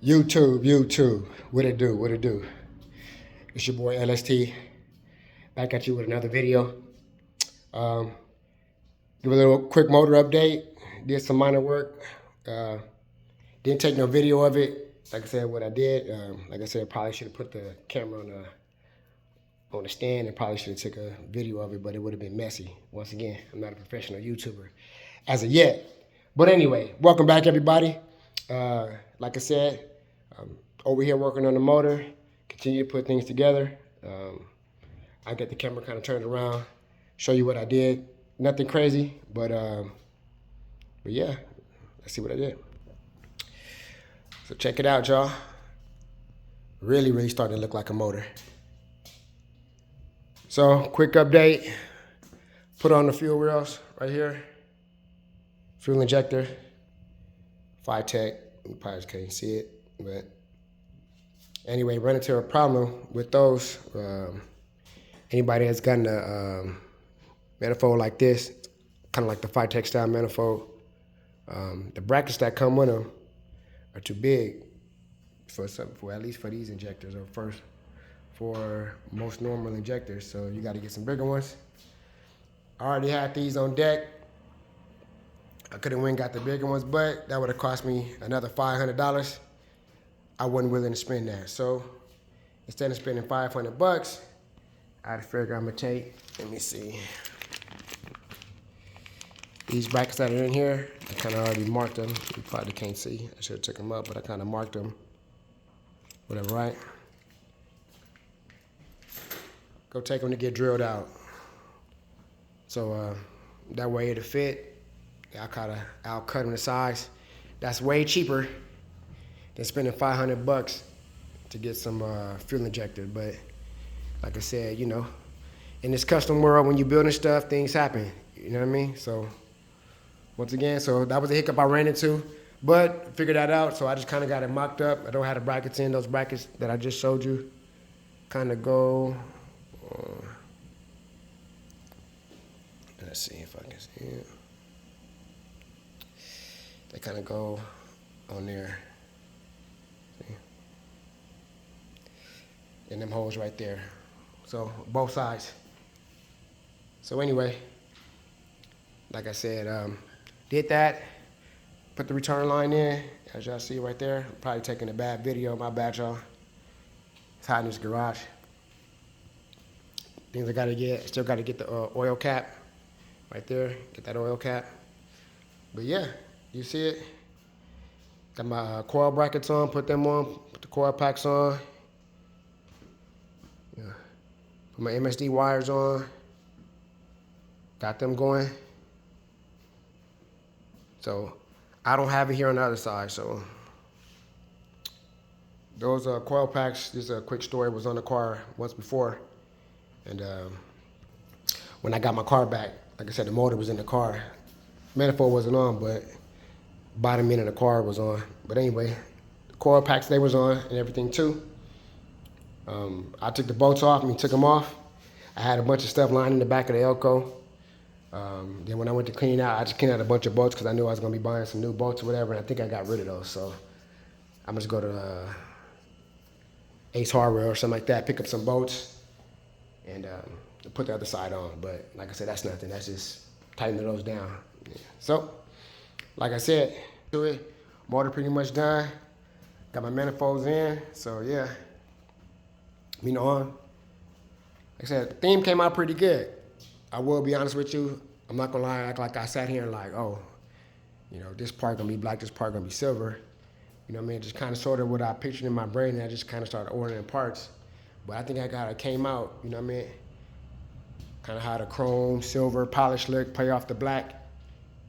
YouTube, what it do, what it do? It's your boy LST, back at you with another video. Um, Give a little quick motor update, did some minor work. Didn't take no video of it. Like I said, what I did, like I said, probably should have put the camera on the stand and probably should have took a video of it, but it would have been messy. Once again, I'm not a professional YouTuber as of yet. But anyway, welcome back everybody. Like I said, over here working on the motor, continue to put things together. I get the camera kind of turned around, show you what I did. Nothing crazy, but yeah, let's see what I did. So check it out, y'all. Really starting to look like a motor. So quick update. Put on the fuel rails right here. Fuel injector. Phytech. You probably can't see it, but anyway, run into a problem with those. Anybody that's gotten a manifold like this, kind of like the Phytech style manifold, the brackets that come with them are too big for at least for these injectors, or first for most normal injectors. So you got to get some bigger ones. I already had these on deck. I could have went and got the bigger ones, but that would have cost me another $500. I wasn't willing to spend that. So instead of spending $500, I figured I'm gonna take, let me see, these brackets that are in here. I kind of already marked them. You probably can't see. I should have took them up, but I kind of marked them. Whatever, right? Go take them to get drilled out. So that way it'll fit. I'll cut them to size. That's way cheaper than spending $500 to get some fuel injector. But like I said, you know, in this custom world, when you're building stuff, things happen. You know what I mean? So once again, so that was a hiccup I ran into, but figured that out. So I just kind of got it mocked up. I don't have the brackets in. Those brackets that I just showed you kind of go. Let's see if I can see it. They kind of go on there. See? And them holes right there. So both sides. So anyway, like I said, did that. Put the return line in, as y'all see right there. I'm probably taking a bad video. My bad, y'all. It's hot in this garage. Things I gotta get. Still gotta get the oil cap right there. Get that oil cap. But yeah, you see it. Got my coil brackets on. Put them on. Put the coil packs on. Yeah. Put my MSD wires on. Got them going. So I don't have it here on the other side. So those coil packs, this is a quick story, was on the car once before. And when I got my car back, like I said, the motor was in the car. Manifold wasn't on, but bottom end of the car was on. But anyway, the coil packs, they was on and everything too. I took the bolts off and took them off. I had a bunch of stuff lying in the back of the Elco. Then when I went to clean out, I just cleaned out a bunch of bolts because I knew I was going to be buying some new bolts or whatever, and I think I got rid of those. So I'm just go to Ace Hardware or something like that, pick up some bolts, and put the other side on. But like I said, that's nothing. That's just tightening those down. Yeah. So, like I said, to it, motor pretty much done. Got my manifolds in. So yeah, you know, like I said, the theme came out pretty good. I will be honest with you. I'm not gonna lie, act like I sat here and like, oh, you know, this part gonna be black, this part gonna be silver. You know what I mean? Just kind of sort of what I pictured in my brain, and I just kind of started ordering parts. But I think it came out, you know what I mean? Kind of how the chrome, silver, polish look, play off the black.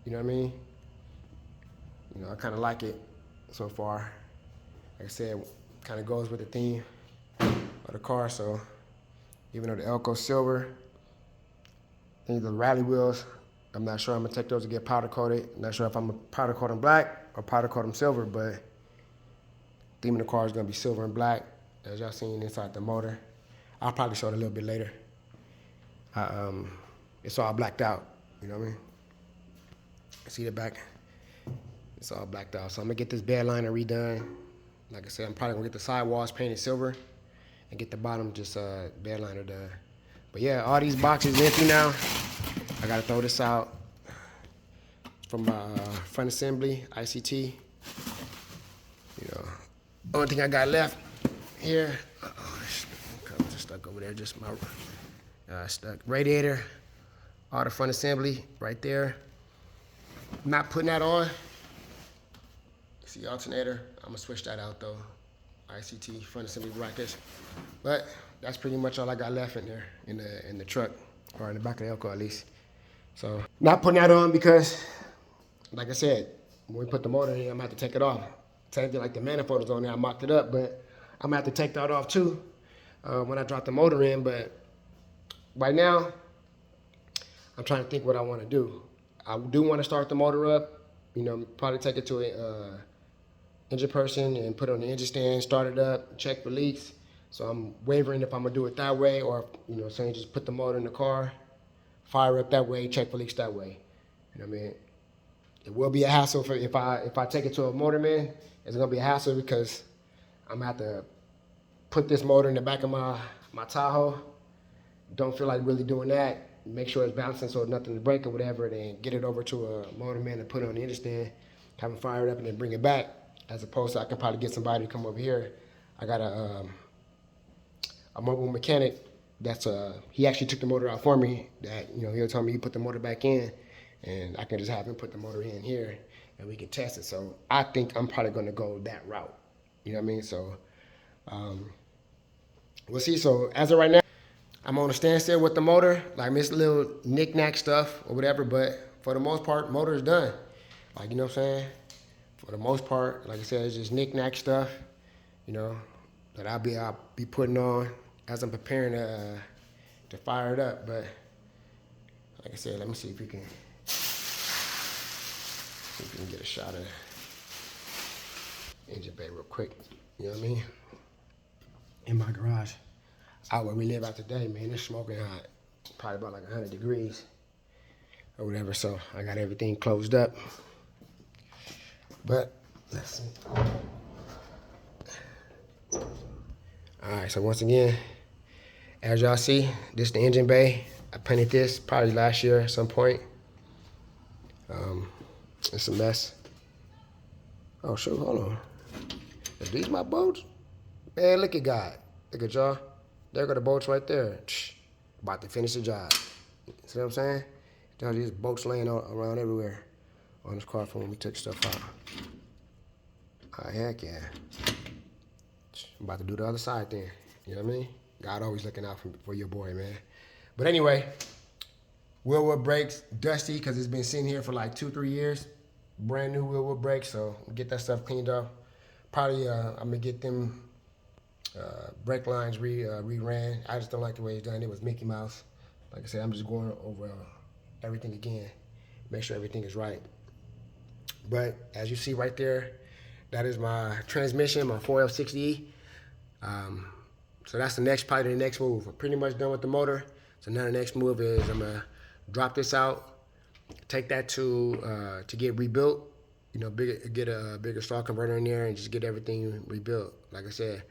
You know what I mean? You know, I kind of like it so far. Like I said, kind of goes with the theme of the car. So even though the Elco silver, I think the rally wheels, I'm not sure I'm gonna take those to get powder coated. I'm not sure if I'm gonna powder coat them black or powder coat them silver, but theme of the car is gonna be silver and black, as y'all seen inside the motor. I'll probably show it a little bit later. It's all blacked out, you know what I mean? See the back? It's all blacked out. So I'm gonna get this bed liner redone, Like I said, I'm probably gonna get the sidewalls painted silver and get the bottom just bed liner done. But yeah, all these boxes empty now. I gotta throw this out from front assembly, ICT. You know, only thing I got left here, just stuck over there, just my stuck radiator, all the front assembly right there. Not putting that on. See alternator, I'm gonna switch that out though. ICT front assembly brackets. But that's pretty much all I got left in there in the truck, or in the back of the Elko at least. So not putting that on because, like I said, when we put the motor in, I'm gonna have to take it off. Same thing like the manifold is on there, I mocked it up, but I'm gonna have to take that off too when I drop the motor in. But right now, I'm trying to think what I want to do. I do want to start the motor up, you know, probably take it to a engine person and put it on the engine stand, start it up, check for leaks. So I'm wavering if I'm gonna do it that way, or, you know, saying just put the motor in the car, fire up that way, check for leaks that way. You know what I mean? It will be a hassle for if I take it to a motorman. It's gonna be a hassle because I'm gonna have to put this motor in the back of my Tahoe. Don't feel like really doing that. Make sure it's balancing so nothing to break or whatever. Then get it over to a motorman and put it on the engine stand, have it fire it up, and then bring it back. As opposed to I can probably get somebody to come over here. I got a mobile mechanic that's he actually took the motor out for me. That, you know, he'll tell me he put the motor back in, and I can just have him put the motor in here and we can test it. So I think I'm probably gonna go that route. You know what I mean? So we'll see. So as of right now, I'm on a standstill with the motor, like this little knick-knack stuff or whatever, but for the most part, motor is done. Like, you know what I'm saying? For the most part, like I said, it's just knick-knack stuff, you know, that I'll be putting on as I'm preparing to fire it up. But like I said, let me see if we can get a shot of the engine bay real quick. You know what I mean? In my garage. Out where we live out today, man, it's smoking hot. Probably about like 100 degrees or whatever. So I got everything closed up. But let's see. All right, so once again, as y'all see, this is the engine bay. I painted this probably last year at some point. It's a mess. Oh, shoot, hold on. Are these my bolts? Man, look at God. Look at y'all. There go the bolts right there. About to finish the job. See what I'm saying? There's these bolts laying around everywhere on this car from when we took stuff out. Oh, heck yeah. I'm about to do the other side then. You know what I mean? God always looking out for your boy, man. But anyway, wheel brakes, dusty because it's been sitting here for like 2-3 years. Brand new wheel brakes, so we'll get that stuff cleaned up. Probably I'm gonna get them brake lines reran. I just don't like the way it's done. It was Mickey Mouse. Like I said, I'm just going over everything again. Make sure everything is right. But as you see right there, that is my transmission, my 4L60E. So that's probably the next move. We're pretty much done with the motor. So now the next move is I'm gonna drop this out, take that to get rebuilt. You know, get a bigger stall converter in there and just get everything rebuilt. Like I said,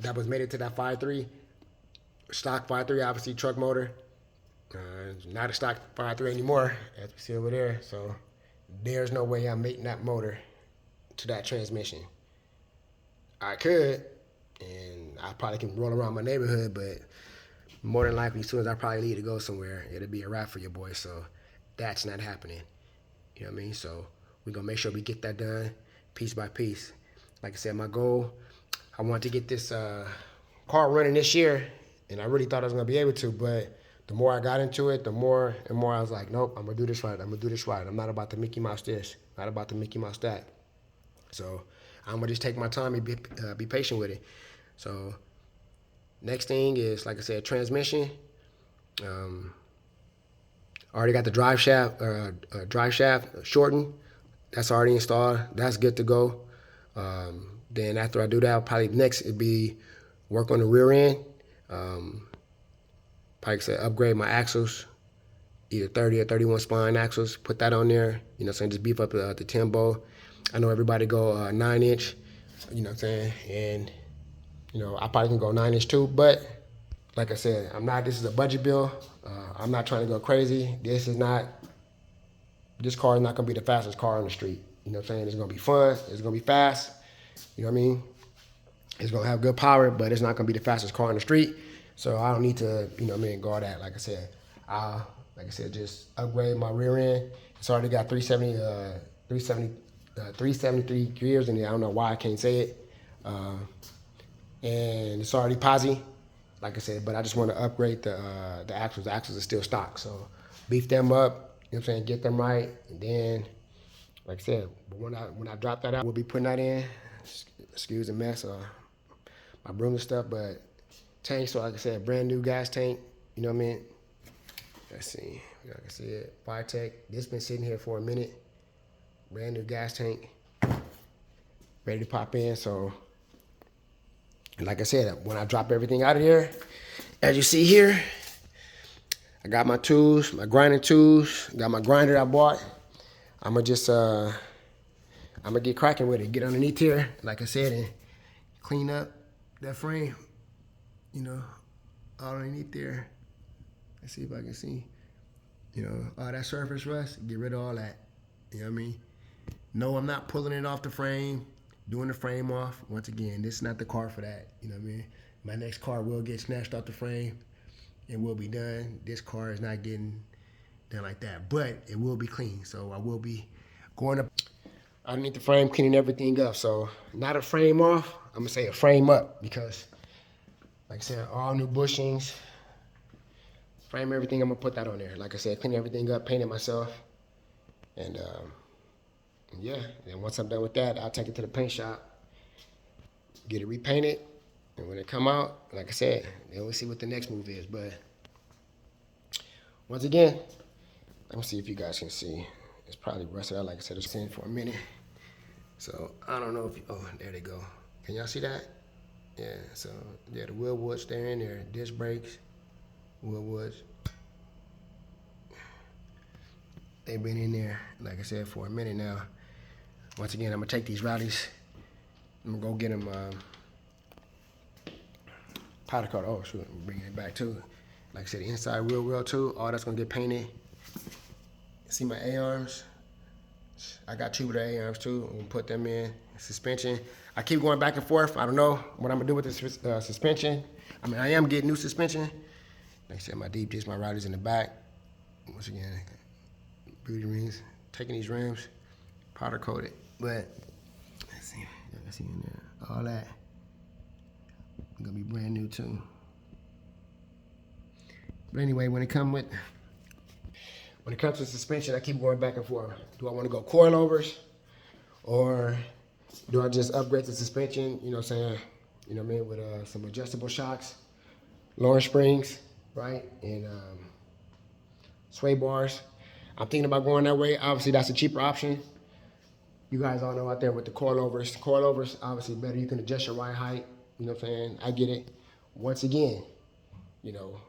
that was made into that 5.3, stock 5.3, obviously truck motor. Not a stock 5.3 anymore, as you see over there. So there's no way I'm making that motor to that transmission. I could, and I probably can roll around my neighborhood, but more than likely, as soon as I probably leave to go somewhere, it'll be a wrap for your boy. So that's not happening. You know what I mean? So we're gonna make sure we get that done piece by piece. Like I said, my goal, I want to get this car running this year, and I really thought I was gonna be able to, but the more I got into it, the more and more I was like, nope, I'm gonna do this right. I'm gonna do this right. I'm not about to Mickey Mouse this, not about to Mickey Mouse that. So I'm gonna just take my time and be patient with it. So next thing is, like I said, transmission. Already got the drive shaft shortened. That's already installed. That's good to go. Then after I do that, probably next it'd be work on the rear end. Probably say upgrade my axles, either 30 or 31 spline axles. Put that on there. You know, so just beef up the tempo. I know everybody go 9-inch, you know what I'm saying? And, you know, I probably can go 9-inch too, but like I said, this is a budget bill. I'm not trying to go crazy. This car is not gonna be the fastest car on the street. You know what I'm saying? It's gonna be fun, it's gonna be fast, you know what I mean? It's gonna have good power, but it's not gonna be the fastest car on the street. So I don't need to, you know what I mean, go all that. Like I said, just upgrade my rear end. It's already got 373 gears in it. I don't know why I can't say it. And it's already posi, like I said, but I just want to upgrade the axles. The axles are still stock, so beef them up, you know what I'm saying, get them right, and then, like I said, when I drop that out, we'll be putting that in. Excuse the mess, my broom and stuff, but tank, so like I said, brand new gas tank, you know what I mean? Let's see, like I said, Firetech. This been sitting here for a minute. Brand new gas tank, ready to pop in. So, and like I said, when I drop everything out of here, as you see here, I got my tools, my grinding tools, got my grinder I bought. I'm gonna get cracking with it, get underneath here, like I said, and clean up that frame, you know, all underneath there. Let's see if I can see, you know, all that surface rust, get rid of all that, you know what I mean? No, I'm not pulling it off the frame, doing the frame off. Once again, this is not the car for that, you know what I mean? My next car will get snatched off the frame and will be done. This car is not getting done like that, but it will be clean. So I will be going up underneath the frame, cleaning everything up. So not a frame off, I'm gonna say a frame up, because like I said, all new bushings, frame everything, I'm gonna put that on there. Like I said, clean everything up, paint it myself. And yeah, and once I'm done with that, I'll take it to the paint shop, get it repainted, and when it come out, like I said, then we'll see what the next move is. But once again, let me see if you guys can see. It's probably rusted out, like I said, it's in for a minute. So I don't know if oh, there they go. Can y'all see that? Yeah, so yeah, the wheel woods, they're in there, disc brakes, wheel woods. They've been in there, like I said, for a minute now. Once again, I'm gonna take these rallies. I'm gonna go get them powder coat. Oh shoot, I'm bringing it back too. Like I said, the inside wheel well too. All that's gonna get painted. See my A-arms? I got 2 of the A-arms too. I'm gonna put them in. Suspension. I keep going back and forth. I don't know what I'm gonna do with this suspension. I mean, I am getting new suspension. Like I said, my deep disc, my riders in the back. Once again, beauty rings. Taking these rims, powder coated. But let's see in there. All that gonna be brand new too. But anyway, when it comes to suspension, I keep going back and forth. Do I want to go coilovers, or do I just upgrade the suspension? You know what I'm saying? You know what I mean, with some adjustable shocks, lower springs, right, and sway bars. I'm thinking about going that way. Obviously, that's a cheaper option. You guys all know out there with the coilovers. Coilovers, obviously better. You can adjust your ride height. You know what I'm saying? I get it. Once again, you know,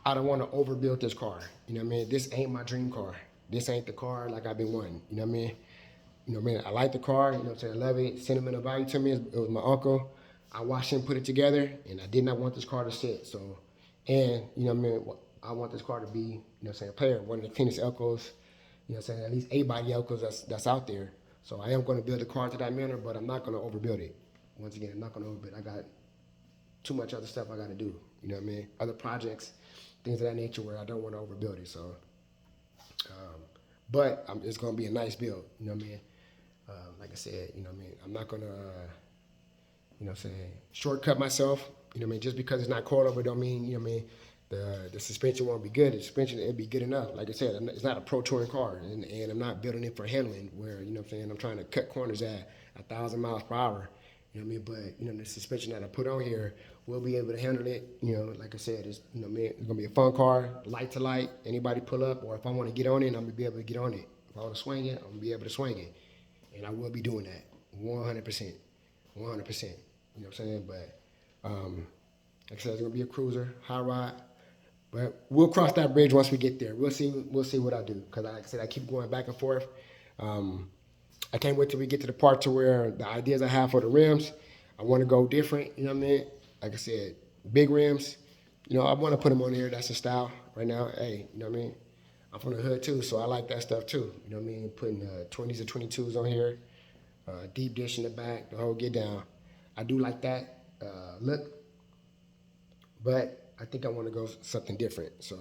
I don't want to overbuild this car. You know what I mean? This ain't my dream car. This ain't the car like I've been wanting. You know what I mean? You know what I mean? I like the car. You know what I'm saying? I love it. Sentimental value to me. It was my uncle. I watched him put it together, and I did not want this car to sit. So, and, you know what I mean? I want this car to be, you know what I'm saying, a player. One of the cleanest Elcos, you know what I'm saying, at least 8-body Elcos that's out there. So I am going to build the car to that manner, but I'm not going to overbuild it. Once again, I'm not going to overbuild it. I got too much other stuff I got to do. You know what I mean? Other projects, things of that nature where I don't want to overbuild it. So, but it's going to be a nice build. You know what I mean? Like I said, you know what I mean? I'm not going to, you know what I'm saying, shortcut myself. You know what I mean? Just because it's not coilover don't mean, you know what I mean, the suspension won't be good. The suspension, it'll be good enough. Like I said, it's not a pro touring car, and I'm not building it for handling where, you know what I'm saying, I'm trying to cut corners at 1,000 miles per hour. You know what I mean? But, you know, the suspension that I put on here will be able to handle it. You know, like I said, it's, you know, it's going to be a fun car, light to light. Anybody pull up, or if I want to get on it, I'm going to be able to get on it. If I want to swing it, I'm going to be able to swing it. And I will be doing that 100%. 100%. You know what I'm saying? But, like I said, it's going to be a cruiser, high ride. But we'll cross that bridge once we get there. We'll see what I do. Because, like I said, I keep going back and forth. I can't wait till we get to the part to where the ideas I have for the rims, I want to go different. You know what I mean? Like I said, big rims. You know, I want to put them on here. That's the style right now. Hey, you know what I mean? I'm from the hood too, so I like that stuff too. You know what I mean? Putting 20s or 22s on here, deep dish in the back, the whole get down. I do like that look, but I think I want to go something different. So,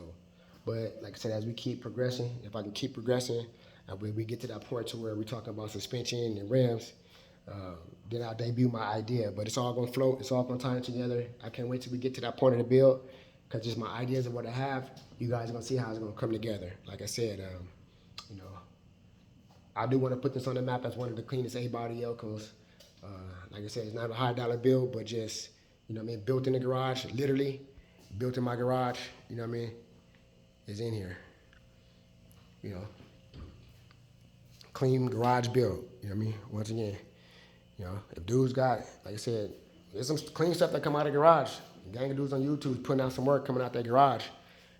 but like I said, as we keep progressing, if I can keep progressing, and we get to that point to where we're talking about suspension and rims, then I'll debut my idea. But it's all gonna float. It's all gonna tie in together. I can't wait till we get to that point of the build, because just my ideas of what I have, you guys are gonna see how it's gonna come together. Like I said, you know, I do want to put this on the map as one of the cleanest A-body Elcos. Like I said, it's not a high dollar build, but just, you know what I mean, built in the garage, literally, built in my garage, you know what I mean, is in here. You know, clean garage build, you know what I mean, once again. You know, if dudes got, like I said, there's some clean stuff that come out of the garage. A gang of dudes on YouTube putting out some work coming out their garage.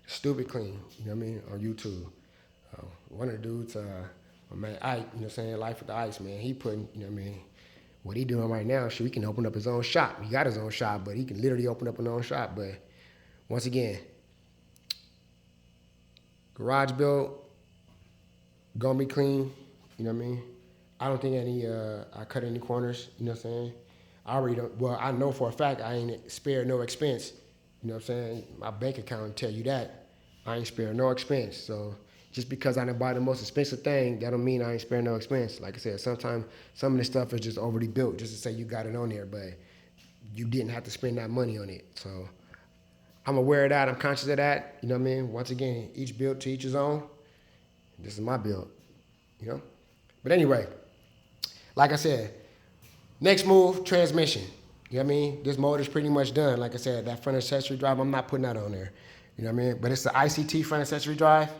Stupid clean, you know what I mean, on YouTube. One of the dudes, my man Ike, you know what I'm saying, Life with the Ice, man, he putting, you know what I mean, what he doing right now, so he can open up his own shop. He got his own shop, but he can literally open up an own shop. But once again, garage build, gonna be clean, you know what I mean? I don't think I cut any corners, you know what I'm saying? I already don't, well, I know for a fact I ain't spared no expense, you know what I'm saying? My bank account will tell you that. I ain't spared no expense. So just because I didn't buy the most expensive thing, that don't mean I ain't sparing no expense. Like I said, sometimes some of this stuff is just already built just to say you got it on there, but you didn't have to spend that money on it. So I'm aware of that. I'm conscious of that. You know what I mean? Once again, each build to each his own. This is my build, you know? But anyway, like I said, next move, transmission. You know what I mean? This motor's pretty much done. Like I said, that front accessory drive, I'm not putting that on there. You know what I mean? But it's the ICT front accessory drive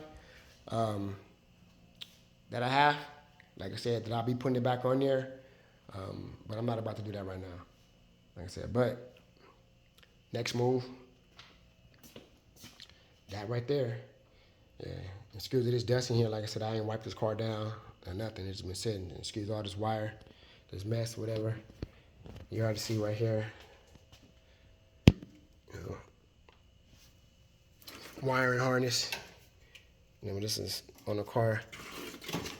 that I have. Like I said, that I'll be putting it back on there. But I'm not about to do that right now. Like I said, but next move, that right there. Yeah. Excuse me, this dust in here. Like I said, I ain't wiped this car down or nothing. It's been sitting. Excuse all this wire, this mess, whatever. You already see right here. You know, wiring harness. You know, this is on the car.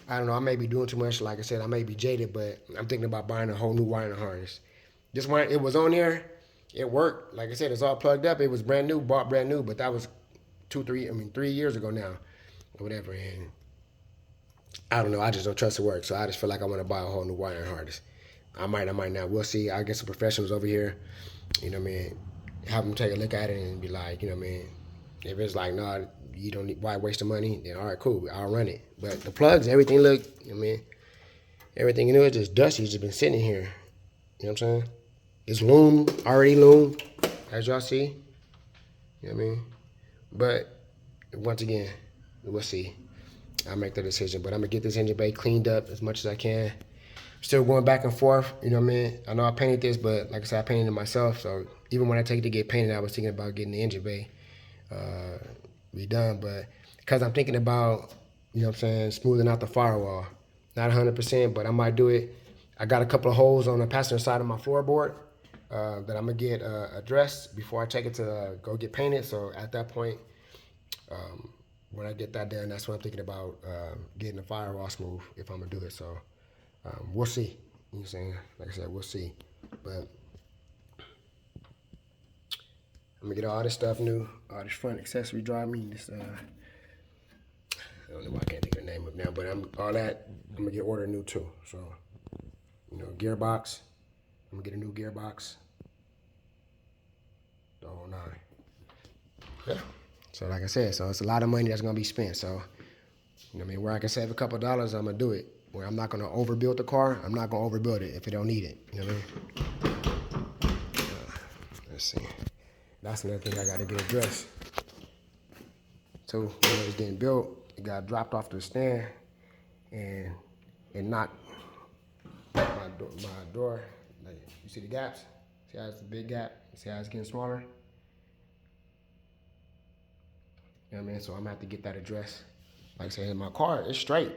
I don't know, I may be doing too much. Like I said, I may be jaded, but I'm thinking about buying a whole new wiring harness. This one, it was on there. It worked. Like I said, it's all plugged up. It was brand new, bought brand new, but that was 3 years ago now, or whatever. And I don't know, I just don't trust the work. So I just feel like I want to buy a whole new wiring harness. I might not. We'll see. I'll get some professionals over here, you know what I mean, have them take a look at it and be like, you know what I mean, if it's like, no, you don't need, why waste the money, then all right, cool, I'll run it. But the plugs, everything look, you know what I mean, everything in it's just dusty, it's just been sitting here. You know what I'm saying? It's loomed, already loomed, as y'all see. You know what I mean? But once again, we'll see. I'll make the decision. But I'm gonna get this engine bay cleaned up as much as I can. Still going back and forth, you know what I mean? I know I painted this, but like I said, I painted it myself. So even when I take it to get painted, I was thinking about getting the engine bay redone. But because I'm thinking about, you know what I'm saying, smoothing out the firewall. Not 100%, but I might do it. I got a couple of holes on the passenger side of my floorboard that I'm gonna get addressed before I take it to go get painted. So at that point, when I get that done, that's when I'm thinking about getting the firewall smooth if I'm gonna do it. So we'll see. You know what I'm saying? Like I said, we'll see. But I'm gonna get all this stuff new, all this front accessory drive. I mean, this I don't know why I can't think of the name of it now, but all that I'm gonna get ordered new too. So, you know, gearbox. I'm gonna get a new gearbox. The whole nine. Yeah. So like I said, so it's a lot of money that's gonna be spent. So, you know what I mean, where I can save a couple of dollars, I'm gonna do it. Where I'm not gonna overbuild the car, I'm not gonna overbuild it if it don't need it. You know what I mean? Let's see. That's another thing I gotta get addressed. So when it was getting built, it got dropped off the stand and it knocked my door. Like, you see the gaps? See how it's a big gap? See how it's getting smaller? You know what I mean? So I'm gonna have to get that addressed. Like I said, my car is straight.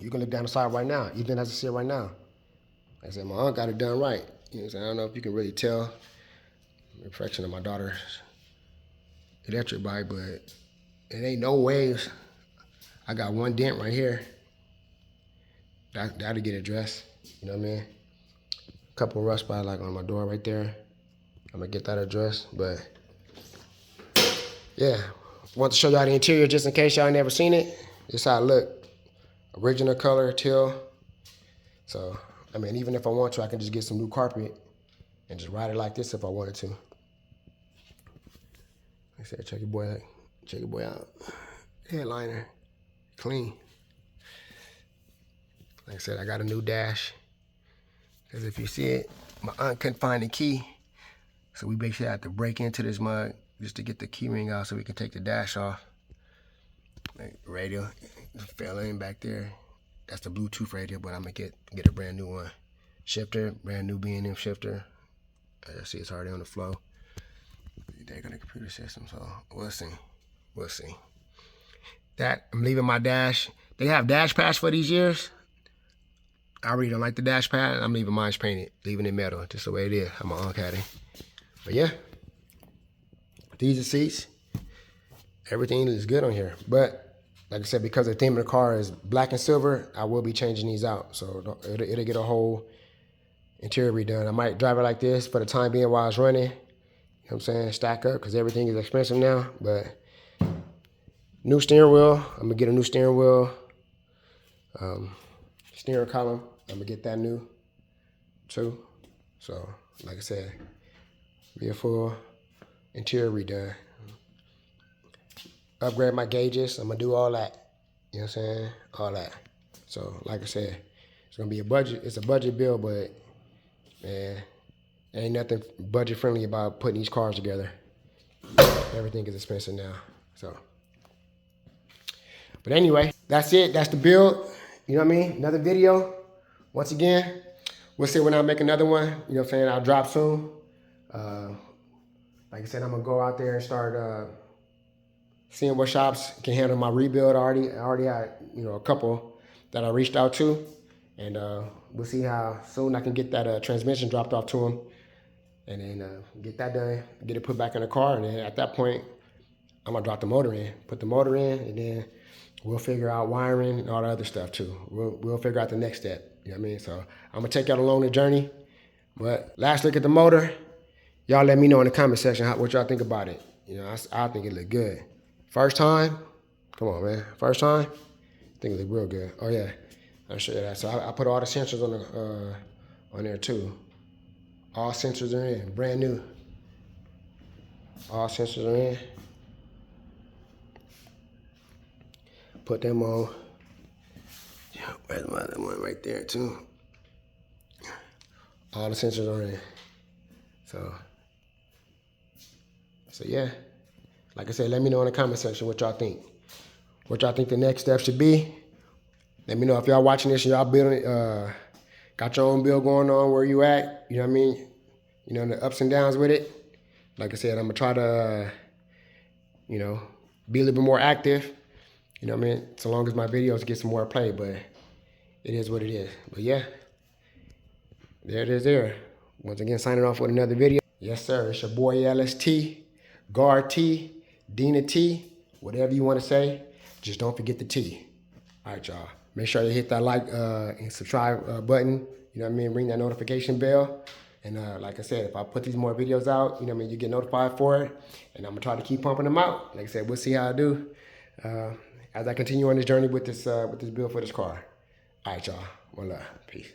You can look down the side right now, even as I see it right now. Like I said, my aunt got it done right. You know what I'm saying? I don't know if you can really tell the reflection of my daughter's electric bike, but it ain't no waves. I got one dent right here. That'll get addressed. You know what I mean? A couple of rust spots like on my door right there. I'm gonna get that addressed, but yeah. Want to show y'all the interior just in case y'all ain't never seen it. This how it look. Original color, teal. So, I mean, even if I want to, I can just get some new carpet and just ride it like this if I wanted to. Like I said, check your boy out. Headliner, clean. Like I said, I got a new dash. Because if you see it, my aunt couldn't find the key. So we basically had to break into this mug just to get the key ring out so we can take the dash off. Like radio fell in back there. That's the Bluetooth radio, but I'm gonna get a brand new one. Shifter, brand new B&M shifter. As you see, it's already on the flow. They're gonna computer system, so we'll see. We'll see. That I'm leaving my dash. They have dash pads for these years. I really don't like the dash pad. I'm leaving mine painted, leaving it metal, just the way it is. How my aunt had it. But yeah, these are seats. Everything is good on here. But like I said, because the theme of the car is black and silver, I will be changing these out. So it'll get a whole interior redone. I might drive it like this for the time being while it's running. You know what I'm saying? Stack up, because everything is expensive now. But new steering wheel. I'm gonna get a new steering wheel. Steering column. I'm gonna get that new too. So like I said, be a full interior redone. Upgrade my gauges. I'm gonna do all that. You know what I'm saying? All that. So like I said, it's gonna be a budget. It's a budget bill, but man, ain't nothing budget friendly about putting these cars together. Everything is expensive now. So, but anyway, that's it. That's the build. You know what I mean? Another video. Once again, we'll see when I make another one. You know what I'm saying? I'll drop soon. Like I said, I'm gonna go out there and start seeing what shops can handle my rebuild. I already had, you know, a couple that I reached out to, and we'll see how soon I can get that transmission dropped off to them, and then get that done, get it put back in the car, and then at that point, I'm gonna drop the motor in, put the motor in, and then we'll figure out wiring and all the other stuff too. We'll figure out the next step. You know what I mean? So I'm gonna take y'all along the journey. But last look at the motor. Y'all let me know in the comment section what y'all think about it. You know, I think it looked good. First time, come on, man. First time, I think it looked real good. Oh yeah, I'll show you that. So I put all the sensors on there too. All sensors are in, brand new. All sensors are in. Put them on. Where's my other one right there too? All the sensors are in. So yeah. Like I said, let me know in the comment section what y'all think. What y'all think the next step should be. Let me know if y'all watching this and y'all building, got your own build going on, where you at. You know what I mean? You know, the ups and downs with it. Like I said, I'm gonna try to, you know, be a little bit more active. You know what I mean? So long as my videos get some more play, but it is what it is. But yeah, there it is there. Once again, signing off with another video. Yes, sir. It's your boy LST, Guard T, Dina T, whatever you want to say. Just don't forget the T. All right, y'all. Make sure you hit that like and subscribe button. You know what I mean? Ring that notification bell. And like I said, if I put these more videos out, you know what I mean, you get notified for it. And I'm going to try to keep pumping them out. Like I said, we'll see how I do as I continue on this journey with this build for this car. All right, y'all. One love. Peace.